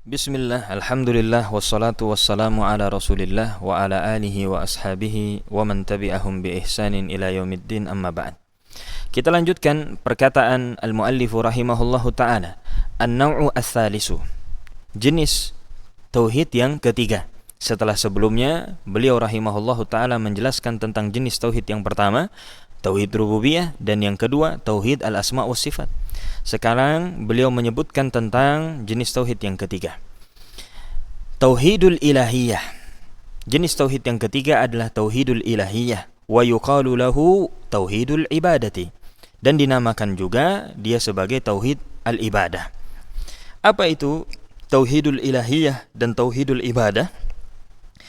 Bismillah, alhamdulillah, wassalatu wassalamu ala rasulillah wa ala alihi wa ashabihi wa man tabi'ahum bi ihsanin ila yaumiddin, amma ba'd. Kita lanjutkan perkataan al-muallifu rahimahullahu ta'ala, an-naw'u ats-tsalisu, jenis tauhid yang ketiga. Setelah sebelumnya beliau rahimahullahu ta'ala menjelaskan tentang jenis tauhid yang pertama, tauhid rububiyah, dan yang kedua tauhid al-asma' was sifat. Sekarang beliau menyebutkan tentang jenis tauhid yang ketiga, tauhidul ilahiyah. Jenis tauhid yang ketiga adalah tauhidul ilahiyah, wa yuqalu lahu tauhidul ibadati, dan dinamakan juga dia sebagai tauhid al-ibadah. Apa itu tauhidul ilahiyah dan tauhidul ibadah?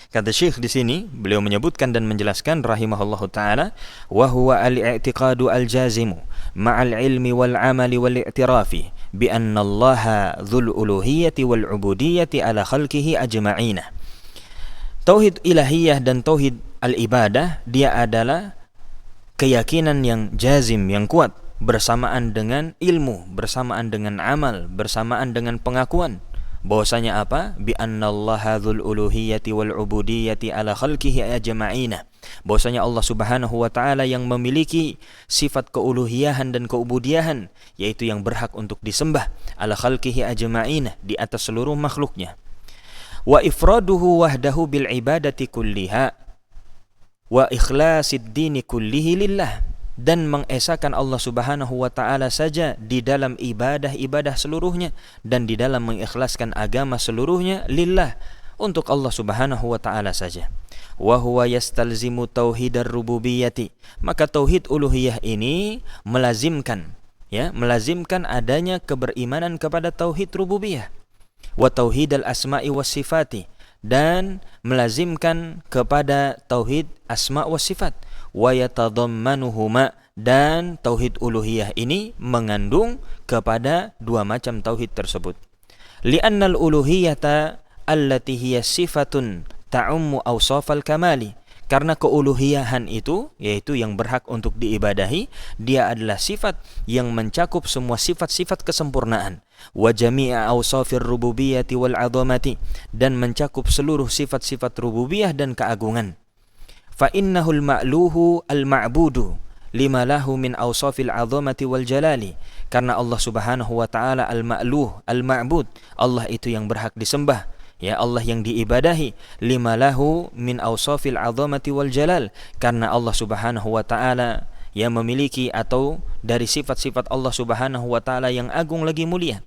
Kata Syekh di sini, beliau menyebutkan dan menjelaskan rahimahullahu ta'ala, wa huwa al-i'tiqadu al-jazimu ma'al ilmi wal amali wal i'tirafi bi anna Allaha dzul uluhiyyati wal ubudiyyati ala khalqihi ajma'ina. Tauhid ilahiyah dan tauhid al-ibadah, dia adalah keyakinan yang jazim, yang kuat, bersamaan dengan ilmu, bersamaan dengan amal, bersamaan dengan pengakuan. Bahwasanya apa? Bi annallaha dzul uluhiyyati wal ubudiyyati ala khalqihi ajma'ina. Bahwasanya Allah Subhanahu wa taala yang memiliki sifat keuluhiyahan dan keubudiyahan, yaitu yang berhak untuk disembah, ala khalqihi ajma'ina, di atas seluruh makhluknya. Wa ifraduhu wahdahu bil ibadati kulliha wa ikhlasid dini kullihi lillah, dan mengesahkan Allah Subhanahu wa ta'ala saja di dalam ibadah-ibadah seluruhnya, dan di dalam mengikhlaskan agama seluruhnya lillah, untuk Allah Subhanahu wa ta'ala saja. Wa huwa yastalzimu tauhidar rububiyyati, maka tauhid uluhiyah ini melazimkan adanya keberimanan kepada tauhid rububiyah, wa tauhidal asma'i was sifati, dan melazimkan kepada tauhid asma' was sifat, wa yatadammanuhuma, dan tauhid uluhiyah ini mengandung kepada dua macam tauhid tersebut. Li'annal uluhiyata allati hiya sifatun ta'ummu awsafal kamali, karena keuluhiyahan itu, yaitu yang berhak untuk diibadahi, dia adalah sifat yang mencakup semua sifat-sifat kesempurnaan, wa jami'a awsafir rububiyyati wal 'azamati, dan mencakup seluruh sifat-sifat rububiyah dan keagungan. Fa innahul ma'luhu al-ma'budu lima lahu min awsafil 'azamati wal jalali, karena Allah Subhanahu wa ta'ala al-ma'luh, al-ma'bud, Allah itu yang berhak disembah, ya, Allah yang diibadahi, lima lahu min awsafil 'azamati wal jalal, karena Allah Subhanahu wa ta'ala yang memiliki atau dari sifat-sifat Allah Subhanahu wa ta'ala yang agung lagi mulia.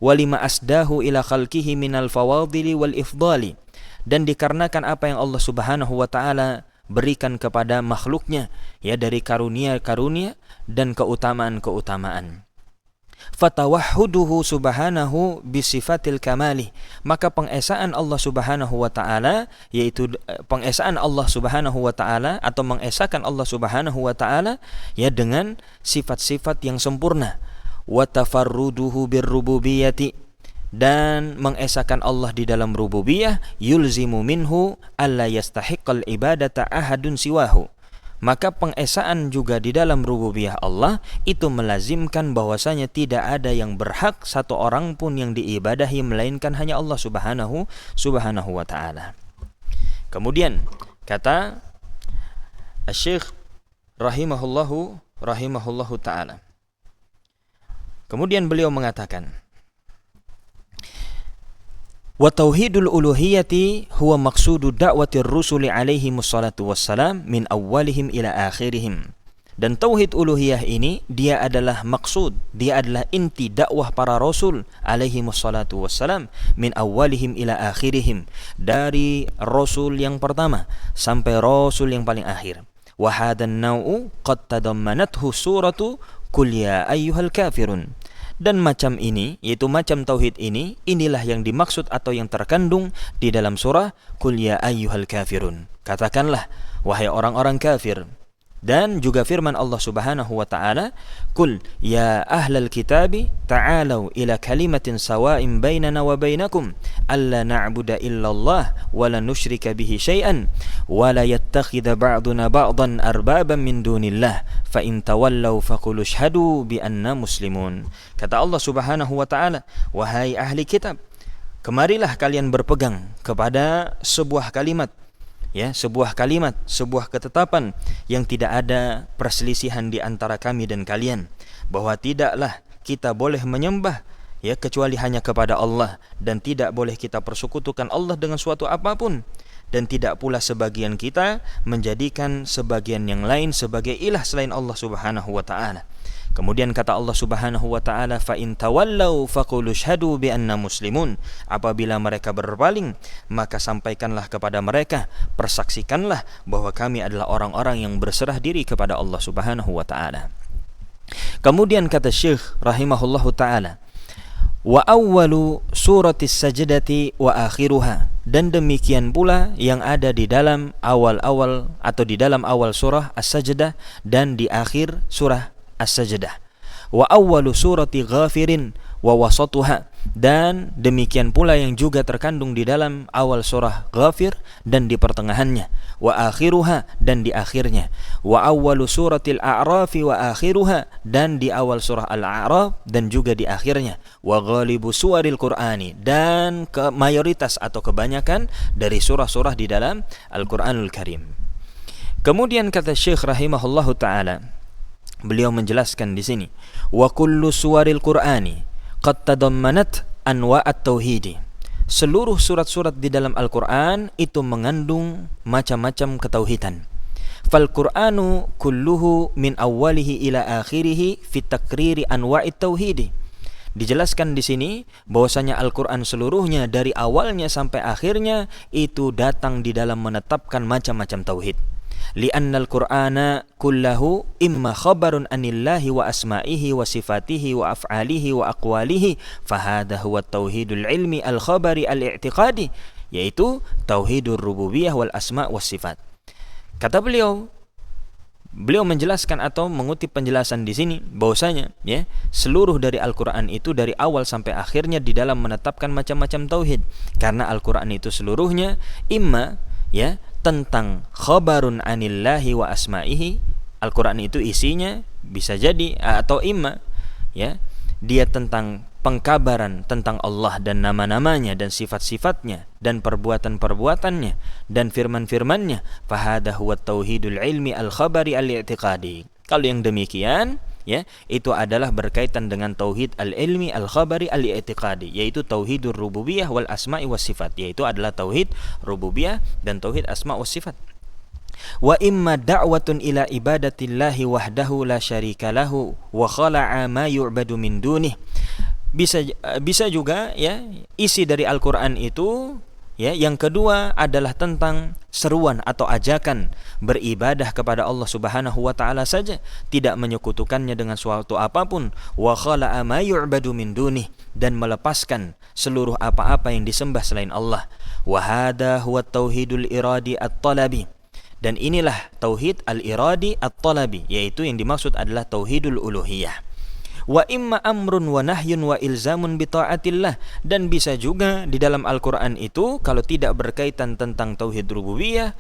Walima asdahu ila khalqihi minal fawadili wal ifdali, dan dikarenakan apa yang Allah Subhanahu wa ta'ala berikan kepada makhluknya, ya, dari karunia-karunia dan keutamaan-keutamaan. Fatawahhuduhu subhanahu bisifatil kamali, maka pengesaan Allah Subhanahu wa ta'ala, yaitu pengesaan Allah Subhanahu wa ta'ala, atau mengesahkan Allah Subhanahu wa ta'ala, ya, dengan sifat-sifat yang sempurna. Wa tafarruduhu birrububiyyati, dan mengesahkan Allah di dalam rububiyah, yulzimu minhu alla yastahiqqal ibadata ahadun siwahu, maka pengesaan juga di dalam rububiyah Allah itu melazimkan bahwasanya tidak ada yang berhak satu orang pun yang diibadahi melainkan hanya Allah Subhanahu wa ta'ala. Kemudian kata Syekh rahimahullahu ta'ala, kemudian beliau mengatakan, wa tauhidul uluhiyati huwa maqsudu da'watir rusuli alaihi wassalatu wassalam min awwalihim ila akhirihim, dan tauhid uluhiyah ini dia adalah maksud, dia adalah inti dakwah para rasul alaihi wassalatu wassalam, min awwalihim ila akhirihim, dari rasul yang pertama sampai rasul yang paling akhir. Wa hadan naw'u qad tadammanathu suratu qul ya ayyuhal kafirun, dan macam ini, yaitu macam tauhid ini, inilah yang dimaksud atau yang terkandung di dalam surah Qul ya ayyuhal kafirun, katakanlah wahai orang-orang kafir. Dan juga firman Allah Subhanahu wa ta'ala, Qul ya ahlal kitabi ta'alau ila kalimatin sawa'in bainana wa bainakum alla na'budu illallah wa la nusyrika bihi syai'an wa la yattakhidha ba'duna ba'dan arbaban min dunillah fa in tawallaw faqul ashhadu bi anna muslimun. Kata Allah Subhanahu wa ta'ala, wahai ahli kitab, Kemarilah kalian berpegang kepada sebuah kalimat, ya, sebuah kalimat, sebuah ketetapan yang tidak ada perselisihan di antara kami dan kalian, bahwa tidaklah kita boleh menyembah, ya, kecuali hanya kepada Allah, dan tidak boleh kita persekutukan Allah dengan suatu apapun, dan tidak pula sebagian kita menjadikan sebagian yang lain sebagai ilah selain Allah Subhanahu wa taala. Kemudian kata Allah Subhanahu wa taala, fa in tawallau faqulu syhadu bi anna muslimun. Apabila mereka berpaling, maka sampaikanlah kepada mereka, persaksikanlah bahwa kami adalah orang-orang yang berserah diri kepada Allah Subhanahu wa taala. Kemudian kata Syekh rahimahullahu taala, wa awwalu suratis sajdati wa akhiruha, dan demikian pula yang ada di dalam awal-awal atau di dalam awal surah As-Sajdah dan di akhir surah As-Sajdah. Wa awwalu surati Ghafirin wa wasatuha, dan demikian pula yang juga terkandung di dalam awal surah Ghafir dan di pertengahannya. Wa akhiruha, dan di akhirnya. Wa awwalu suratil A'rafi wa akhiruha, dan di awal surah Al-A'raf dan juga di akhirnya. Wa ghalibu suwaril Qur'ani, dan mayoritas atau kebanyakan dari surah-surah di dalam Al-Qur'anul Karim. Kemudian kata Syekh rahimahullahu taala, beliau menjelaskan di sini, wa kullu suwaril Qur'ani qad tadammanat anwa'at tauhid. Seluruh surat-surat di dalam Al-Qur'an itu mengandung macam-macam ketauhidan. Fal Qur'anu kulluhu min awwalihi ila akhirih fi takriri anwa'it tauhid. Dijelaskan di sini bahwasanya Al-Qur'an seluruhnya dari awalnya sampai akhirnya itu datang di dalam menetapkan macam-macam tauhid. Li'annal Qur'ana kullahu imma khabarun anillahi wa asma'ihi wa sifatihi wa af'alihi wa aqwalihi, fahadha huwa tauhidul ilmi al-khabari al-i'tiqadi, yaitu tauhidur rububiyah wal asma' was sifat. Kata beliau menjelaskan atau mengutip penjelasan di sini bahwasanya, ya, seluruh dari Al-Qur'an itu dari awal sampai akhirnya di dalam menetapkan macam-macam tauhid, karena Al-Qur'an itu seluruhnya imma, ya, tentang khabarun anillahi wa asma'ihi. Al-Qur'an itu isinya bisa jadi atau imma, ya, dia tentang pengkabaran tentang Allah dan nama-namanya dan sifat-sifatnya dan perbuatan-perbuatannya dan firman-firmannya, fahada huwa tauhidul ilmi al-khabari al-i'tiqadi. Kalau yang demikian, ya, itu adalah berkaitan dengan tauhid al-ilmi al-khabari al-i'tiqadi, yaitu tauhidur rububiyah wal asma'i was sifat, yaitu adalah tauhid rububiyah dan tauhid asma' was sifat. Wa imma da'watun ila ibadatillahi wahdahu la syarika lahu wa khala'a ma yu'badu min dunih. Bisa juga, ya, isi dari Al-Qur'an itu, ya, yang kedua adalah tentang seruan atau ajakan beribadah kepada Allah Subhanahu wa taala saja, tidak menyekutukannya dengan suatu apapun, wa khala'a ma yu'badu min dunih, dan melepaskan seluruh apa-apa yang disembah selain Allah. Wa hadha huwa tauhidul iradi at-talabi, dan inilah tauhid al-iradi at-talabi, yaitu yang dimaksud adalah tauhidul uluhiyah. Wa imma amrun wa nahyun wa ilzamun bi ta'atillah, dan bisa juga di dalam Al-Qur'an itu kalau tidak berkaitan tentang tauhid rububiyah,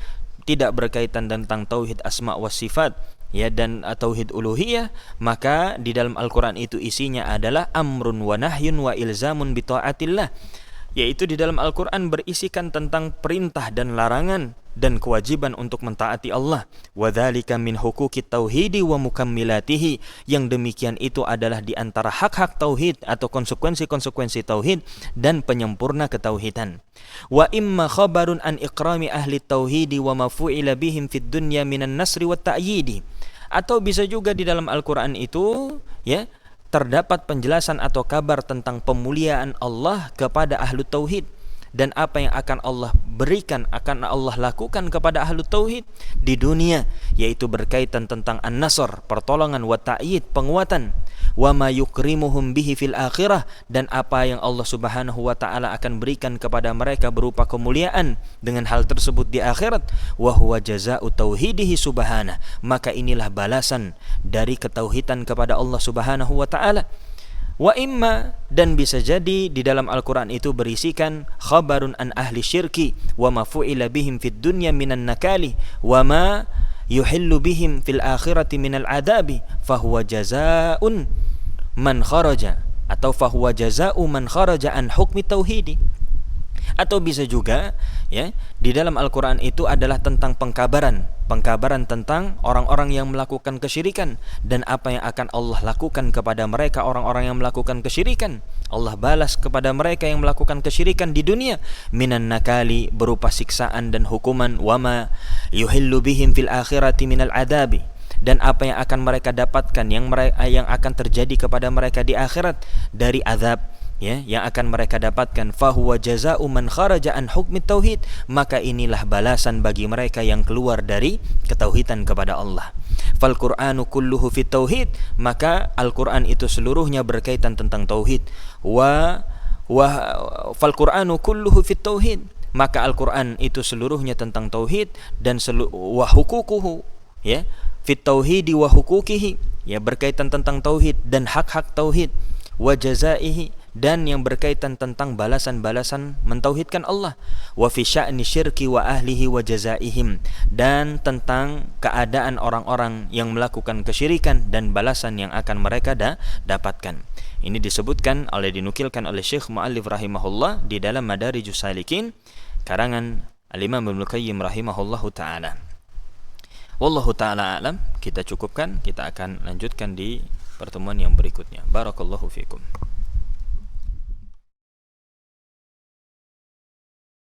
tidak berkaitan tentang tauhid asma wa sifat, ya, dan tauhid uluhiyah, maka di dalam Al-Qur'an itu isinya adalah amrun wa nahyun wa ilzamun bi ta'atillah, yaitu di dalam Al-Qur'an berisikan tentang perintah dan larangan dan kewajiban untuk mentaati Allah. Wa dzalika min huquqit tauhidi wa mukammilatihi, yang demikian itu adalah di antara hak-hak tauhid atau konsekuensi-konsekuensi tauhid dan penyempurna ketauhidan. Wa imma khabarun an iqrami ahli tauhidi wa ma fu'ila bihim fid dunya minan nasri wat ta'yidi, atau bisa juga di dalam Al-Qur'an itu, ya, terdapat penjelasan atau kabar tentang pemuliaan Allah kepada ahlu tauhid dan apa yang akan Allah berikan, akan Allah lakukan kepada ahlu tauhid di dunia, yaitu berkaitan tentang an-nasr, pertolongan, wa ta'yid, penguatan, wa ma yukrimuhum bihi fil akhirah, dan apa yang Allah Subhanahu wa taala akan berikan kepada mereka berupa kemuliaan dengan hal tersebut di akhirat. Wa huwa jazaa'u tauhidihi subhanahu, maka inilah balasan dari ketauhidan kepada Allah Subhanahu wa taala. Wa imma, dan bisa jadi di dalam Al-Qur'an itu berisikan khabarun an ahli syirki wa ma fu'ila bihim fid dunya minan nakali wa ma yuhillu bihim fil akhirati minal adabi, fahuwa jazaa'un man kharaja atau fahuwa jazaa'u man kharaja an hukmi tauhidi. Atau bisa juga ya, di dalam Al-Qur'an itu adalah tentang pengkabaran tentang orang-orang yang melakukan kesyirikan dan apa yang akan Allah lakukan kepada mereka orang-orang yang melakukan kesyirikan. Allah balas kepada mereka yang melakukan kesyirikan di dunia minan nakali, berupa siksaan dan hukuman, wama yuhillu bihim fil akhirati minal adabi, dan apa yang akan mereka dapatkan yang akan terjadi kepada mereka di akhirat dari azab ya, yang akan mereka dapatkan. Fahuwa jazaa'u man kharaja an hukmi tauhid, maka inilah balasan bagi mereka yang keluar dari ketauhidan kepada Allah. Fal Qur'anu kulluhu fit tauhid, maka Al-Qur'an itu seluruhnya berkaitan tentang tauhid. Fal Qur'anu kulluhu fit tauhid, maka Al-Qur'an itu seluruhnya tentang tauhid dan wa huququhu ya, fit tauhidi wa huquqihi, ya berkaitan tentang tauhid dan hak-hak tauhid, wa jazaihi, dan yang berkaitan tentang balasan-balasan mentauhidkan Allah, wa fi sya'ni syirki wa ahlihi wa jazaihim, dan tentang keadaan orang-orang yang melakukan kesyirikan dan balasan yang akan mereka dapatkan. Ini dinukilkan oleh Syekh Mu'allif rahimahullah di dalam Madarijus Salikin karangan Al-Imam Ibnu Qayyim rahimahullahu taala. Wallahu taala alam. Kita cukupkan, kita akan lanjutkan di pertemuan yang berikutnya. Barakallahu fikum.